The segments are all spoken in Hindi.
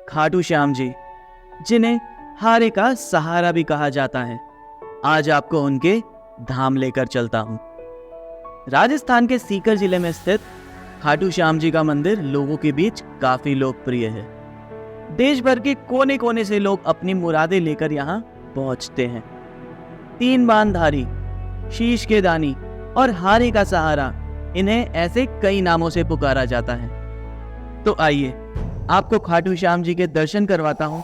खाटू श्याम जी, जिन्हें हारे का सहारा भी कहा जाता है। आज आपको उनके धाम लेकर चलता हूँ। राजस्थान के सीकर जिले में स्थित खाटू श्याम जी का मंदिर लोगों के बीच काफी लोकप्रिय है। देश भर के कोने कोने से लोग अपनी मुरादें लेकर यहाँ पहुँचते हैं। 3 बाणधारी, शीश के दानी और हारे का सहारा, इन्हें ऐसे कई नामों से पुकारा जाता है। तो आइए आपको खाटू श्याम जी के दर्शन करवाता हूँ,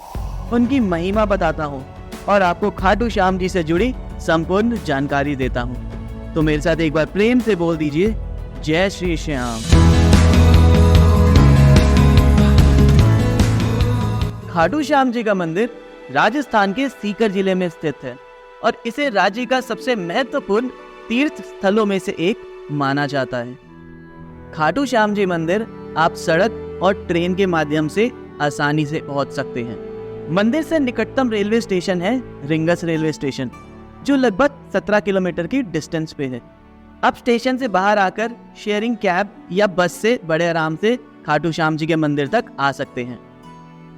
उनकी महिमा बताता हूँ और आपको खाटू श्याम जी से जुड़ी संपूर्ण जानकारी देता हूँ। तो मेरे साथ एक बार प्रेम से बोल दीजिए, जय श्री श्याम। खाटू श्याम जी का मंदिर राजस्थान के सीकर जिले में स्थित है और इसे राज्य का सबसे महत्वपूर्ण तीर्थ स्थलों में से एक माना जाता है। खाटू श्याम जी मंदिर आप सड़क और ट्रेन के माध्यम से आसानी से पहुंच सकते हैं। मंदिर से निकटतम रेलवे स्टेशन है रिंगस रेलवे स्टेशन, जो लगभग 17 किलोमीटर की डिस्टेंस पे है। आप स्टेशन से बाहर आकर शेयरिंग कैब या बस से बड़े आराम से खाटू श्याम जी के मंदिर तक आ सकते हैं।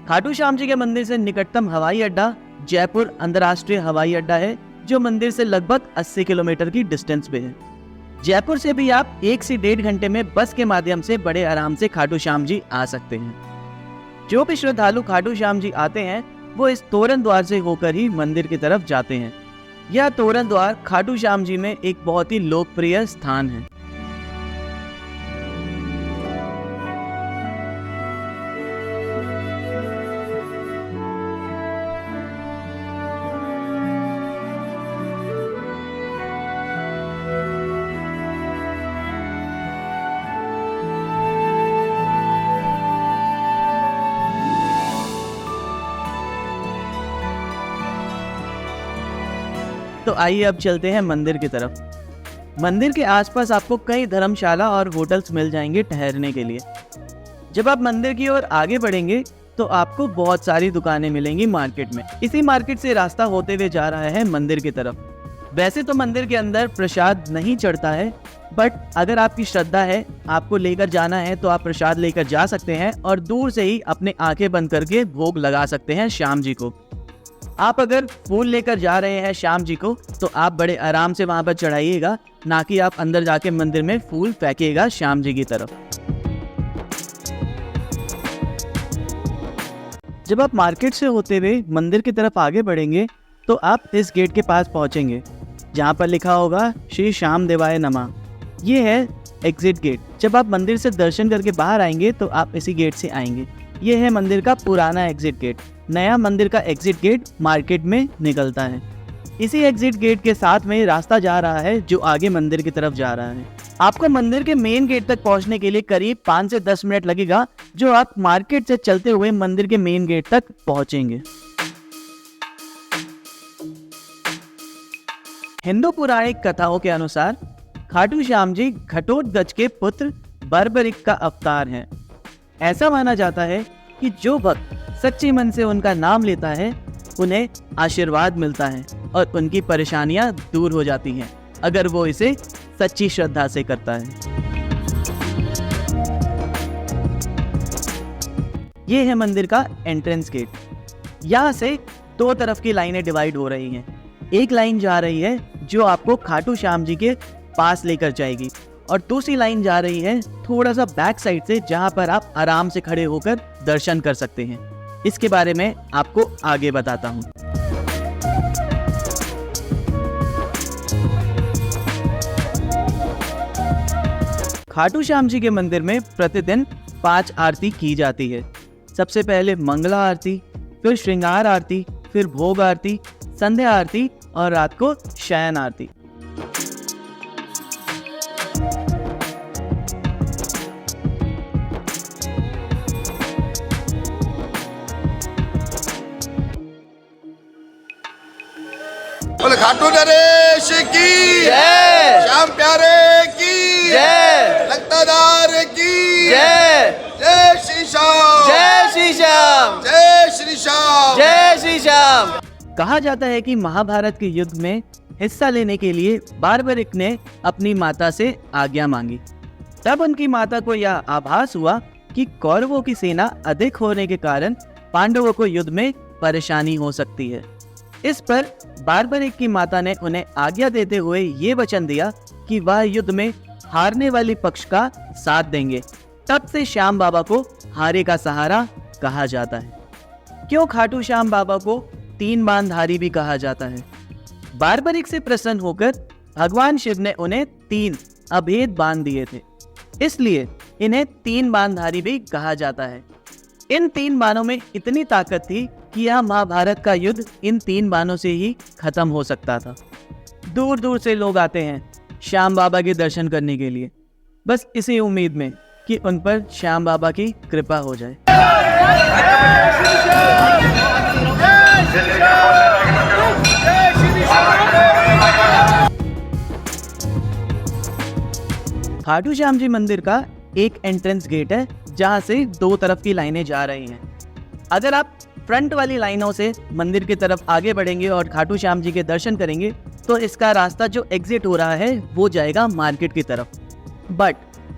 खाटू श्याम जी के मंदिर से निकटतम हवाई अड्डा जयपुर अंतर्राष्ट्रीय हवाई अड्डा है, जो मंदिर से लगभग 80 किलोमीटर की डिस्टेंस पे है। जयपुर से भी आप 1 से 1.5 घंटे में बस के माध्यम से बड़े आराम से खाटू श्याम जी आ सकते हैं। जो भी श्रद्धालु खाटू श्याम जी आते हैं वो इस तोरण द्वार से होकर ही मंदिर की तरफ जाते हैं। यह तोरण द्वार खाटू श्याम जी में एक बहुत ही लोकप्रिय स्थान है। तो आइए अब चलते हैं मंदिर की तरफ। मंदिर के आसपास आपको कई धर्मशाला और होटल्स मिल जाएंगे ठहरने के लिए। जब आप मंदिर की ओर आगे बढ़ेंगे तो आपको बहुत सारी दुकानें मिलेंगी मार्केट में। इसी मार्केट से रास्ता होते हुए जा रहा है मंदिर की तरफ। वैसे तो मंदिर के अंदर प्रसाद नहीं चढ़ता है, बट अगर आपकी श्रद्धा है, आपको लेकर जाना है, तो आप प्रसाद लेकर जा सकते हैं और दूर से ही अपने आंखें बंद करके भोग लगा सकते हैं श्याम जी को। आप अगर फूल लेकर जा रहे हैं श्याम जी को, तो आप बड़े आराम से वहां पर चढ़ाइएगा, ना कि आप अंदर जाके मंदिर में फूल फेंकिएगा श्याम जी की तरफ। जब आप मार्केट से होते हुए मंदिर की तरफ आगे बढ़ेंगे तो आप इस गेट के पास पहुंचेंगे, जहां पर लिखा होगा श्री श्याम देवाय नमः। ये है एग्जिट गेट। जब आप मंदिर से दर्शन करके बाहर आएंगे तो आप इसी गेट से आएंगे। ये है मंदिर का पुराना एग्जिट गेट। नया मंदिर का एग्जिट गेट मार्केट में निकलता है। इसी एग्जिट गेट के साथ में रास्ता जा रहा है जो आगे मंदिर की तरफ जा रहा है। आपको मंदिर के मेन गेट तक पहुंचने के लिए करीब 5 से 10 मिनट लगेगा, जो आप मार्केट से चलते हुए मंदिर के मेन गेट तक पहुंचेंगे। हिंदू पौराणिक कथाओं के अनुसार खाटू श्याम जी घटोत्कच के पुत्र बर्बरिक का अवतार हैं। ऐसा माना जाता है कि जो भक्त सच्चे मन से उनका नाम लेता है, उन्हें आशीर्वाद मिलता है और उनकी परेशानियां दूर हो जाती हैं, अगर वो इसे सच्ची श्रद्धा से करता है। ये है मंदिर का एंट्रेंस गेट। यहाँ से 2 तरफ की लाइनें डिवाइड हो रही हैं। एक लाइन जा रही है जो आपको खाटू श्याम जी के पास लेकर जाएगी और दूसरी लाइन जा रही है थोड़ा सा बैक साइड से, जहां पर आप आराम से खड़े होकर दर्शन कर सकते हैं। इसके बारे में आपको आगे बताता हूं। खाटू श्याम जी के मंदिर में प्रतिदिन 5 आरती की जाती है। सबसे पहले मंगला आरती, फिर श्रृंगार आरती, फिर भोग आरती, संध्या आरती और रात को शयन आरती। बोले खाटू नरेश की जय, श्याम प्यारे की जय, लखतादार की जय, जय श्री श्याम, जय श्री श्याम, जय श्री श्याम, जय श्री श्याम। कहा जाता है कि महाभारत के युद्ध में हिस्सा लेने के लिए बार्बरिक ने अपनी माता से आज्ञा मांगी। तब उनकी माता को यह आभास हुआ कि कौरवों की सेना अधिक होने के कारण पांडवों को युद्ध में परेशानी हो सकती है। इस पर बार्बरिक की माता ने उन्हें आज्ञा देते हुए ये वचन दिया कि वह युद्ध में हारने वाले पक्ष का साथ देंगे। तब से श्याम बाबा को हारे का सहारा कहा जाता है। क्यों खाटू श्याम बाबा को 3 बाणधारी भी कहा जाता है? बार्बरिक से प्रसन्न होकर भगवान शिव ने उन्हें 3 अभेद बाण दिए थे, इसलिए इन्हें 3 बाणधारी भी कहा जाता है। इन 3 बाणों में इतनी ताकत थी कि यह महाभारत का युद्ध इन 3 बाणों से ही खत्म हो सकता था। दूर दूर से लोग आते हैं श्याम बाबा के दर्शन करने के लिए, बस इसी उम्मीद में कि उन पर श्याम बाबा की कृपा हो जाए। खाटू श्याम जी मंदिर का एक एंट्रेंस गेट है जहां से 2 तरफ की लाइनें जा रही हैं। अगर आप फ्रंट वाली लाइनों से मंदिर की तरफ आगे बढ़ेंगे और खाटू श्याम जी के दर्शन करेंगे तो इसका रास्ता जो एग्जिट हो रहा है वो जाएगा मार्केट की तरफ। बट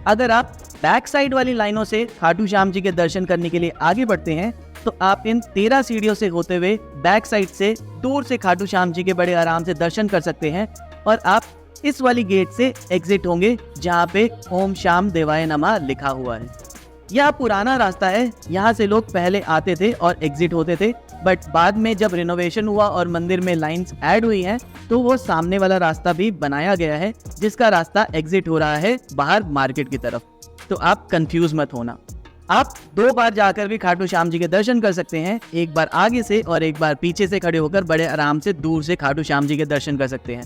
अगर आप बैक साइड वाली लाइनों से खाटू श्याम जी के दर्शन करने के लिए आगे बढ़ते हैं तो आप इन 13 सीढ़ियों से होते हुए बैक साइड से दूर से खाटू श्याम जी के बड़े आराम से दर्शन कर सकते हैं और आप इस वाली गेट से एग्जिट होंगे जहाँ पे ओम श्याम देवाय नमः लिखा हुआ है। यह पुराना रास्ता है, यहाँ से लोग पहले आते थे और एग्जिट होते थे, बट बाद में जब रिनोवेशन हुआ और मंदिर में लाइंस ऐड हुई हैं तो वो सामने वाला रास्ता भी बनाया गया है जिसका रास्ता एग्जिट हो रहा है बाहर मार्केट की तरफ। तो आप कंफ्यूज मत होना। आप 2 बार जाकर भी खाटू श्याम जी के दर्शन कर सकते हैं, एक बार आगे से और एक बार पीछे से खड़े होकर बड़े आराम से दूर से खाटू श्याम जी के दर्शन कर सकते हैं।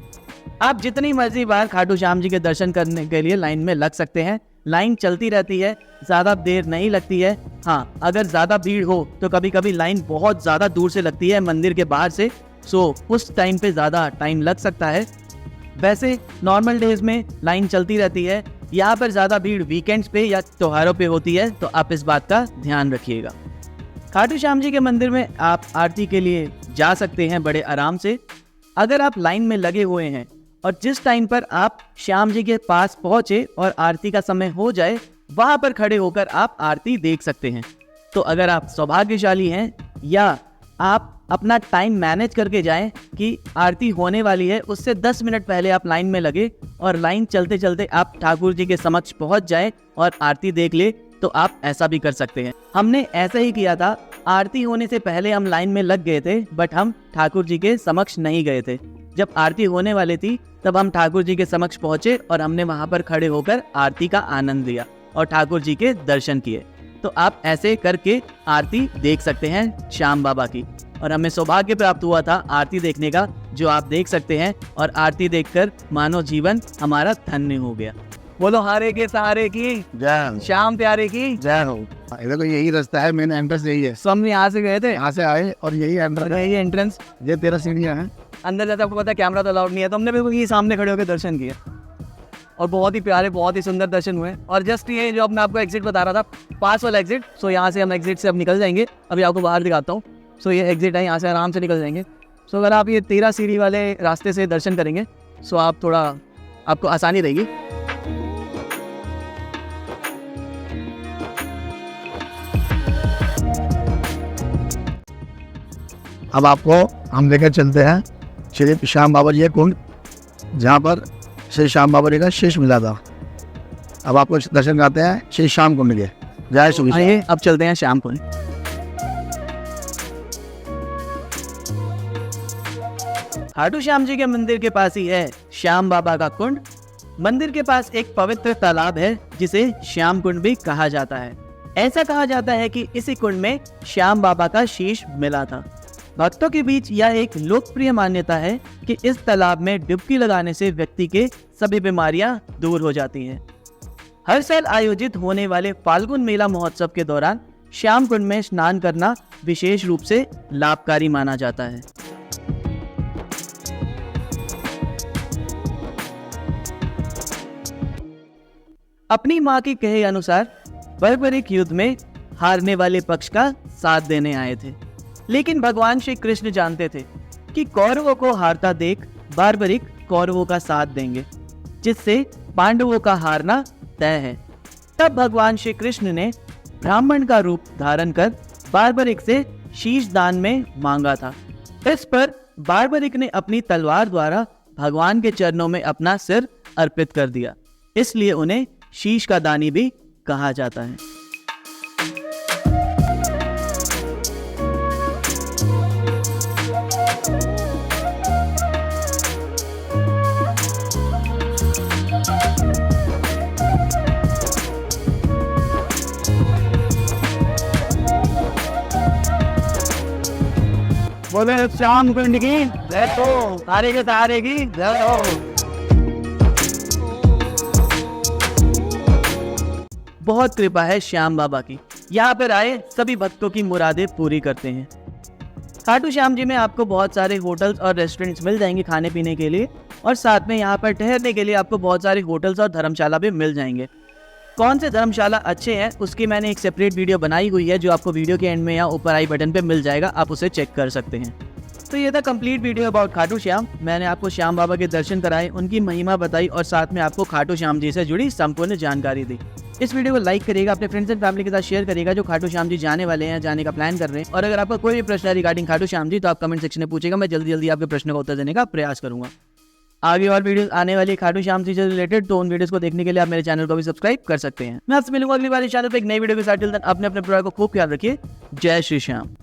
आप जितनी मर्जी बार खाटू श्याम जी के दर्शन करने के लिए लाइन में लग सकते हैं। लाइन चलती रहती है, ज़्यादा देर नहीं लगती है। हाँ, अगर ज़्यादा भीड़ हो तो कभी कभी लाइन बहुत ज़्यादा दूर से लगती है मंदिर के बाहर से, सो उस टाइम पे ज़्यादा टाइम लग सकता है। वैसे नॉर्मल डेज में लाइन चलती रहती है। यहाँ पर ज़्यादा भीड़ वीकेंड्स पे या त्योहारों पे होती है, तो आप इस बात का ध्यान रखिएगा। खाटू श्याम जी के मंदिर में आप आरती के लिए जा सकते हैं बड़े आराम से। अगर आप लाइन में लगे हुए हैं और जिस टाइम पर आप श्याम जी के पास पहुंचे और आरती का समय हो जाए वहां पर खड़े होकर आप आरती देख सकते हैं। तो अगर आप सौभाग्यशाली हैं या आप अपना टाइम मैनेज करके जाएं कि आरती होने वाली है उससे 10 मिनट पहले आप लाइन में लगे और लाइन चलते चलते आप ठाकुर जी के समक्ष पहुंच जाएं और आरती देख ले, तो आप ऐसा भी कर सकते हैं। हमने ऐसा ही किया था। आरती होने से पहले हम लाइन में लग गए थे, बट हम ठाकुर जी के समक्ष नहीं गए थे। जब आरती होने वाली थी तब हम ठाकुर जी के समक्ष पहुंचे और हमने वहां पर खड़े होकर आरती का आनंद लिया और ठाकुर जी के दर्शन किए। तो आप ऐसे करके आरती देख सकते हैं श्याम बाबा की, और हमें सौभाग्य प्राप्त हुआ था आरती देखने का, जो आप देख सकते हैं। और आरती देखकर मानो जीवन हमारा धन्य हो गया। बोलो हारे के सहारे की जय श्याम प्यारे की जय हो। इधर को यही रास्ता है, मेन एंट्रेंस यही है। सो हम यहाँ से गए थे, यहाँ से आए और यही एंट्रेंस, यही एंट्रेंस। ये 13 सीढ़ियाँ हैं। अंदर जाते आपको पता है कैमरा तो अलाउड नहीं है, तो हमने बिल्कुल ये सामने खड़े होकर दर्शन किए और बहुत ही प्यारे बहुत ही सुंदर दर्शन हुए। और जस्ट ये जो अब मैं आपको एग्जिट बता रहा था, पास वाला एग्जिट, सो यहाँ से हम एग्जिट से अब निकल जाएंगे। अभी आपको बाहर दिखाता हूँ। सो ये एग्जिट है, यहाँ से आराम से निकल जाएंगे। सो अगर आप ये 13 सीढ़ी वाले रास्ते से दर्शन करेंगे सो आप थोड़ा आपको आसानी रहेगी। अब आपको हम लेकर चलते हैं श्री श्याम बाबा जी कुंड, जहाँ पर श्री श्याम बाबा जी का शीश मिला था। अब आपको दर्शन कराते हैं श्री श्याम कुंड के। जय श्री कृष्ण। आइए अब चलते हैं श्याम कुंड। खाटू श्याम जी के मंदिर के पास ही है श्याम बाबा का कुंड। मंदिर के पास एक पवित्र तालाब है जिसे श्याम कुंड भी कहा जाता है। ऐसा कहा जाता है कि इसी कुंड में श्याम बाबा का शीश मिला था। भक्तों के बीच यह एक लोकप्रिय मान्यता है कि इस तालाब में डुबकी लगाने से व्यक्ति के सभी बीमारियां दूर हो जाती हैं। हर साल आयोजित होने वाले फाल्गुन मेला महोत्सव के दौरान श्याम कुंड में स्नान करना विशेष रूप से लाभकारी माना जाता है। अपनी मां के कहे अनुसार बर्बरिक युद्ध में हारने वाले पक्ष का साथ देने आए थे, लेकिन भगवान श्री कृष्ण जानते थे कि कौरवों को हारता देख बार्बरिक कौरवों का साथ देंगे, जिससे पांडवों का हारना तय है। तब भगवान श्री कृष्ण ने ब्राह्मण का रूप धारण कर बार्बरिक से शीश दान में मांगा था। इस पर बार्बरिक ने अपनी तलवार द्वारा भगवान के चरणों में अपना सिर अर्पित कर दिया, इसलिए उन्हें शीश का दानी भी कहा जाता है। बोले श्याम कुंड की जय हो, तारे के तारे की जय हो। बहुत कृपा है श्याम बाबा की, यहाँ पर आए सभी भक्तों की मुरादें पूरी करते हैं। खाटू श्याम जी में आपको बहुत सारे होटल्स और रेस्टोरेंट्स मिल जाएंगे खाने पीने के लिए, और साथ में यहाँ पर ठहरने के लिए आपको बहुत सारे होटल्स और धर्मशाला भी मिल जाएंगे। कौन से धर्मशाला अच्छे हैं उसकी मैंने एक सेपरेट वीडियो बनाई हुई है, जो आपको वीडियो के एंड में या ऊपर आई बटन पे मिल जाएगा, आप उसे चेक कर सकते हैं। तो ये था complete video about Khatu Shyam. मैंने आपको श्याम बाबा के दर्शन कराए, उनकी महिमा बताई और साथ में आपको खाटू श्याम जी से जुड़ी संपूर्ण जानकारी दी। इस वीडियो को लाइक करिएगा, अपने फ्रेंड्स एंड फैमिली के साथ शेयर करिएगा जो खाटू श्याम जी जाने वाले हैं, जाने का प्लान कर रहे हैं। और अगर आपका कोई भी प्रश्न है रिगार्डिंग खाटू श्याम जी तो आप कमेंट सेक्शन में पूछेगा, मैं जल्दी जल्दी आपके प्रश्न का उत्तर देने का प्रयास करूंगा। आगे और वीडियोस आने वाली खाटू श्याम जी से रिलेटेड, तो उन वीडियोस को देखने के लिए आप मेरे चैनल को भी सब्सक्राइब कर सकते हैं। मैं आपसे मिलूंगा अगली बार इस चैनल पे एक नई वीडियो के साथ। टिल देन अपने परिवार को खूब ख्याल रखिए। जय श्री श्याम।